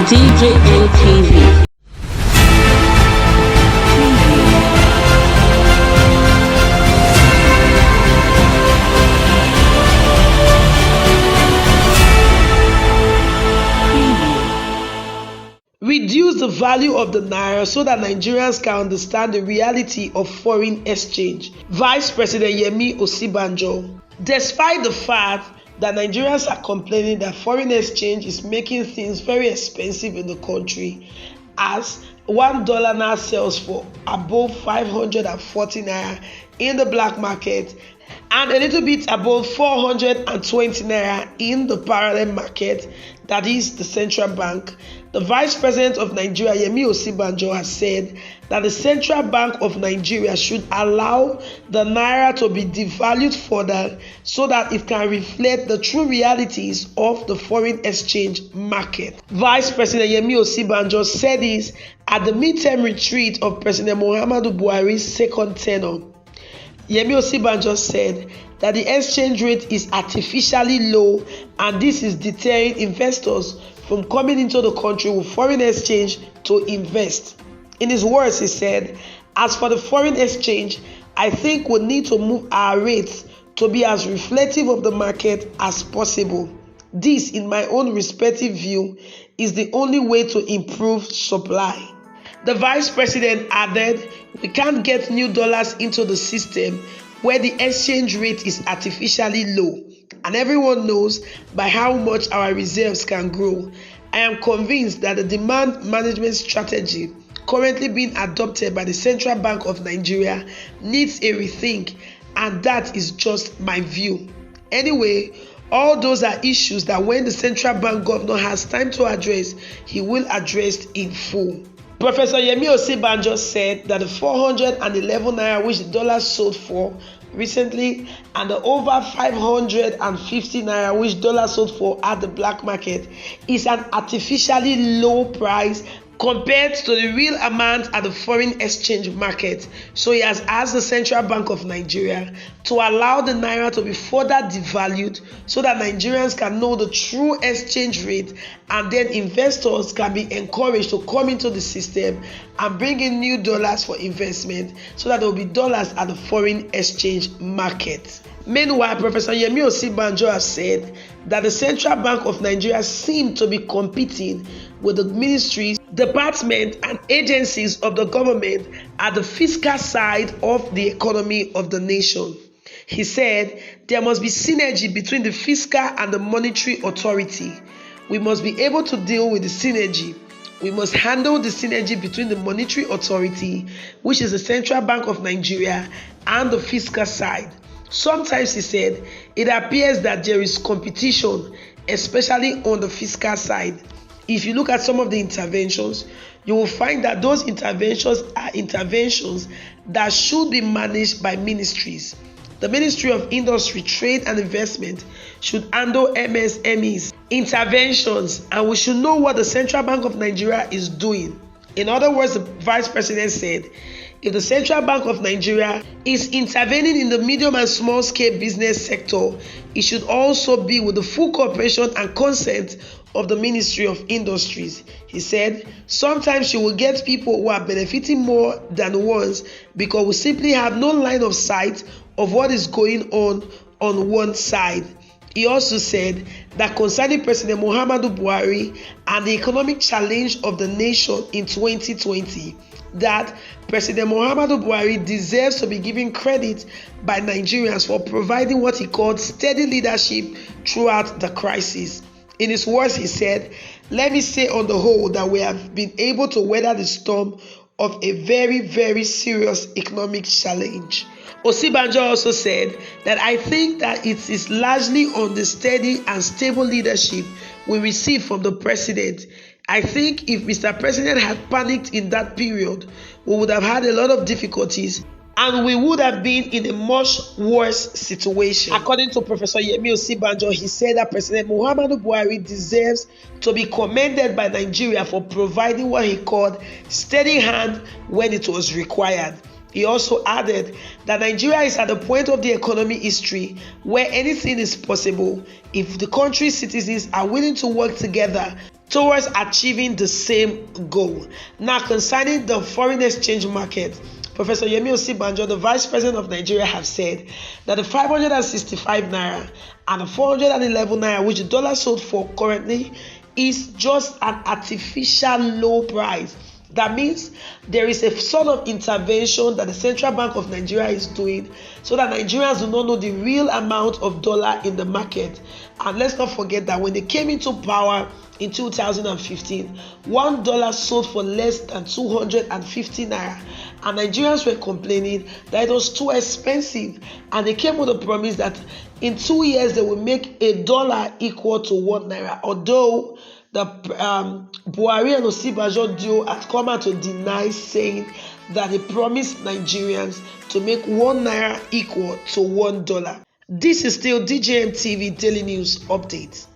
DJA TV. Reduce the value of the naira so that Nigerians can understand the reality of foreign exchange. Vice President Yemi OSINBAJO. Despite the fact that Nigerians are complaining that foreign exchange is making things very expensive in the country, as $1 now sells for above 540 naira in the black market and a little bit above 420 naira in the parallel market, that is the central bank. The Vice President of Nigeria, Yemi OSINBAJO, has said that the Central Bank of Nigeria should allow the naira to be devalued further so that it can reflect the true realities of the foreign exchange market. Vice President Yemi OSINBAJO said this at the midterm retreat of President Muhammadu Buhari's second tenure. Yemi OSINBAJO said that the exchange rate is artificially low and this is deterring investors from coming into the country with foreign exchange to invest. In his words, he said, "As for the foreign exchange, I think we need to move our rates to be as reflective of the market as possible. This, in my own respective view, is the only way to improve supply." The Vice President added, "We can't get new dollars into the system where the exchange rate is artificially low, and everyone knows by how much our reserves can grow. I am convinced that the demand management strategy currently being adopted by the Central Bank of Nigeria needs a rethink, and that is just my view. Anyway, all those are issues that when the Central Bank governor has time to address, he will address in full." Professor Yemi OSINBAJO said that the 411 naira which the dollar sold for recently and the over 550 naira which dollar sold for at the black market is an artificially low price compared to the real amount at the foreign exchange market. So he has asked the Central Bank of Nigeria to allow the naira to be further devalued so that Nigerians can know the true exchange rate, and then investors can be encouraged to come into the system and bring in new dollars for investment so that there will be dollars at the foreign exchange market. Meanwhile, Professor Yemi OSINBAJO has said that the Central Bank of Nigeria seemed to be competing with the ministries, departments, and agencies of the government at the fiscal side of the economy of the nation. He said there must be synergy between the fiscal and the monetary authority. We must be able to deal with the synergy. We must handle the synergy between the monetary authority, which is the Central Bank of Nigeria, and the fiscal side. Sometimes, he said, it appears that there is competition, especially on the fiscal side. If you look at some of the interventions, you will find that those interventions are interventions that should be managed by ministries. The Ministry of Industry, Trade and Investment should handle MSMEs interventions, and we should know what the Central Bank of Nigeria is doing. In other words, the Vice President said, if the Central Bank of Nigeria is intervening in the medium and small scale business sector, it should also be with the full cooperation and consent of the Ministry of Industries. He said, sometimes you will get people who are benefiting more than once because we simply have no line of sight of what is going on one side. He also said that concerning President Muhammadu Buhari and the economic challenge of the nation in 2020, that President Muhammadu Buhari deserves to be given credit by Nigerians for providing what he called steady leadership throughout the crisis. In his words, he said, "Let me say on the whole that we have been able to weather the storm of a very, very serious economic challenge." OSINBAJO also said that I think that it is largely on the steady and stable leadership we receive from the president. I think if Mr. President had panicked in that period, we would have had a lot of difficulties and we would have been in a much worse situation. According to Professor Yemi OSINBAJO, he said that President Muhammadu Buhari deserves to be commended by Nigeria for providing what he called steady hand when it was required. He also added that Nigeria is at the point of the economy history where anything is possible if the country's citizens are willing to work together towards achieving the same goal. Now, concerning the foreign exchange market, Professor Yemi OSINBAJO, the Vice President of Nigeria, have said that the 565 naira and the 411 naira, which the dollar sold for currently, is just an artificial low price. That means there is a sort of intervention that the Central Bank of Nigeria is doing so that Nigerians do not know the real amount of dollar in the market. And let's not forget that when they came into power in 2015, $1 sold for less than 250 naira, and Nigerians were complaining that it was too expensive, and they came with a promise that in 2 years they will make $1 equal to 1 naira, although the Buhari and OSINBAJO duo had come out to deny, saying that they promised Nigerians to make 1 naira equal to $1. This is still DJM TV Daily News Update.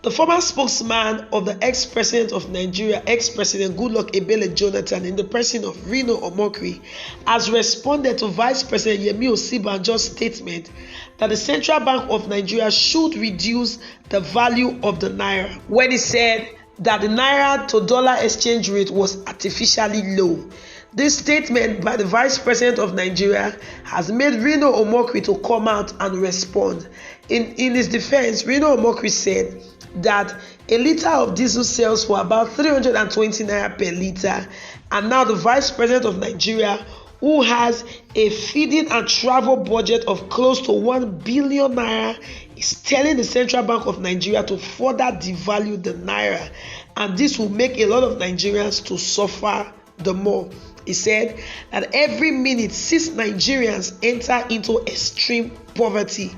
The former spokesman of the ex-president of Nigeria, ex-president Goodluck Ebele Jonathan, in the person of Reno Omokri, has responded to Vice President Yemi OSINBAJO's statement that the Central Bank of Nigeria should reduce the value of the naira, when he said that the naira to dollar exchange rate was artificially low. This statement by the Vice President of Nigeria has made Reno Omokri to come out and respond. In his defense, Reno Omokri said that a liter of diesel sells for about 320 naira per liter, and now the Vice President of Nigeria, who has a feeding and travel budget of close to 1 billion naira, is telling the Central Bank of Nigeria to further devalue the naira, and this will make a lot of Nigerians to suffer the more. He said that every minute 6 Nigerians enter into extreme poverty,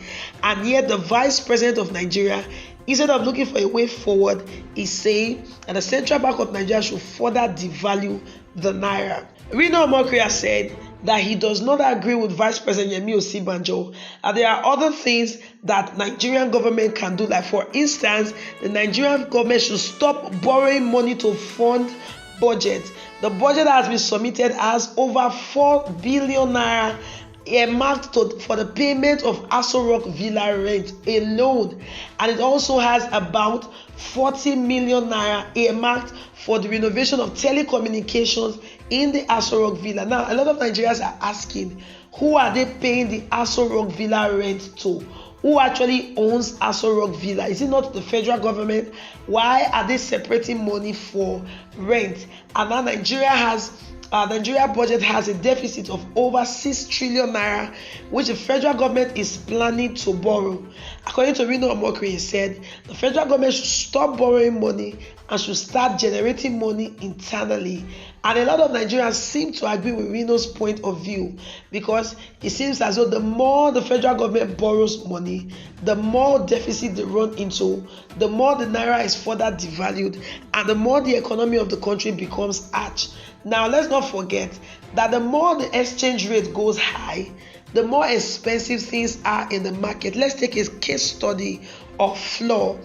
and yet the Vice President of Nigeria, instead of looking for a way forward, is saying that the Central Bank of Nigeria should further devalue the naira. Reno Omokri has said that he does not agree with Vice President Yemi OSINBAJO, and there are other things that Nigerian government can do. Like, for instance, the Nigerian government should stop borrowing money to fund budget. The budget that has been submitted has over 4 billion naira earmarked for the payment of Aso Rock Villa rent alone, and it also has about 40 million naira earmarked for the renovation of telecommunications in the Aso Rock Villa. Now, a lot of Nigerians are asking, who are they paying the Aso Rock Villa rent to? Who actually owns Aso Rock Villa? Is it not the federal government? Why are they separating money for rent? And now Nigeria budget has a deficit of over 6 trillion naira, which the federal government is planning to borrow. According to Reno Omokri, he said the federal government should stop borrowing money and should start generating money internally. And a lot of Nigerians seem to agree with Reno's point of view, because it seems as though the more the federal government borrows money, the more deficit they run into, the more the naira is further devalued, and the more the economy of the country becomes arch. Now, let's not forget that the more the exchange rate goes high, the more expensive things are in the market. Let's take a case study of flour,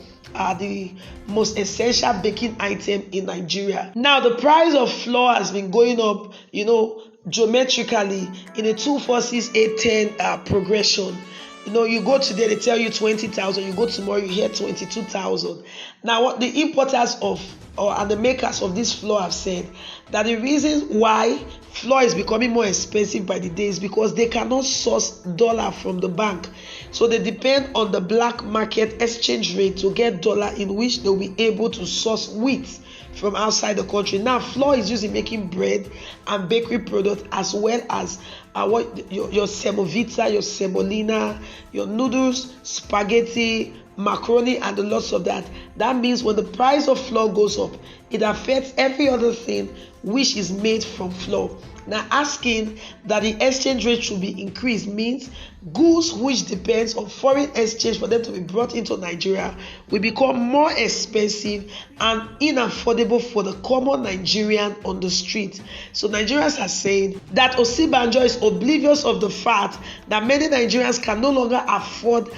the most essential baking item in Nigeria. Now, the price of flour has been going up, geometrically in a 2, 4, 6, 8, 10 progression. You go today, they tell you 20,000. You go tomorrow, you hear 22,000. Now, what the importers and the makers of this flour have said, that the reason why flour is becoming more expensive by the day is because they cannot source dollar from the bank. So they depend on the black market exchange rate to get dollar, in which they'll be able to source wheat from outside the country. Now, flour is used in making bread and bakery products, as well as your semovita, your semolina, your noodles, spaghetti, macaroni, and the lots of that. That means when the price of flour goes up, it affects every other thing which is made from flour. Now, asking that the exchange rate should be increased means goods which depends on foreign exchange for them to be brought into Nigeria will become more expensive and unaffordable for the common Nigerian on the street. So Nigerians are saying that OSINBAJO is oblivious of the fact that many Nigerians can no longer afford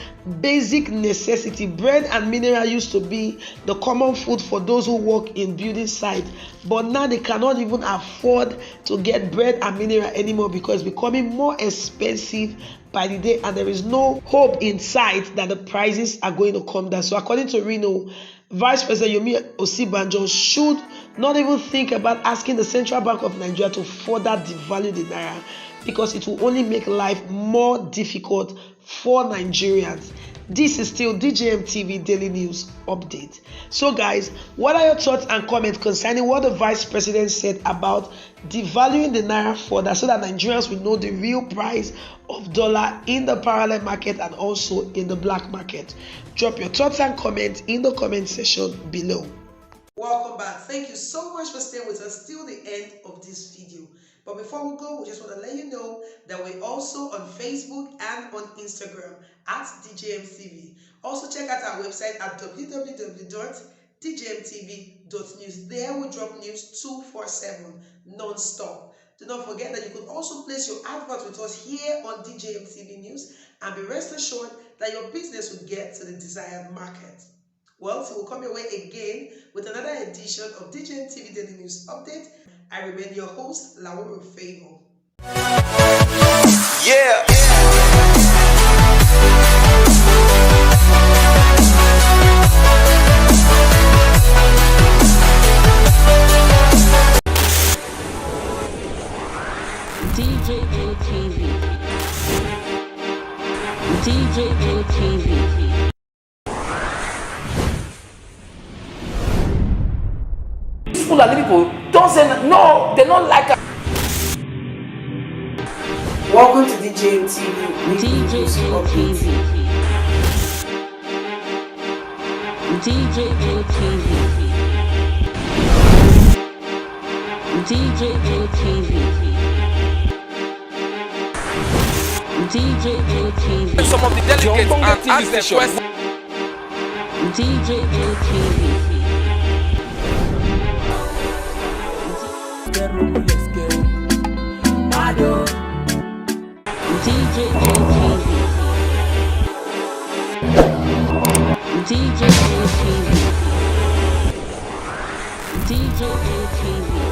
basic necessity. Bread and mineral used to be the common food for those who work in building sites, but now they cannot even afford to get bread and mineral anymore, because it's becoming more expensive by the day, and there is no hope in sight that the prices are going to come down. So according to Reno, Vice President Yemi OSINBAJO should not even think about asking the Central Bank of Nigeria to further devalue the naira, because it will only make life more difficult for Nigerians. This is still DJM TV Daily News Update. So guys, what are your thoughts and comments concerning what the Vice President said about devaluing the naira further, so that Nigerians will know the real price of dollar in the parallel market and also in the black market? Drop your thoughts and comments in the comment section below. Welcome back. Thank you so much for staying with us till the end of this video. But before we go, we just want to let you know that we're also on Facebook and on Instagram at DJMTV. Also check out our website at www.djmtv.news. There we drop news 247 non-stop. Do not forget that you could also place your advert with us here on DJMTV News, and be rest assured that your business will get to the desired market. Well, so we'll come your way again with another edition of DJMTV Daily News Update. I remain your host, Laura Favor. Yeah. DJMTV. DJMTV. Fulani people don't say no, they don't like us. Welcome to DJMTV. DJMTV. DJMTV. DJMTV. DJMTV. Some of the delegates and ask them questions. DJMTV. DJMTV. DJMTV.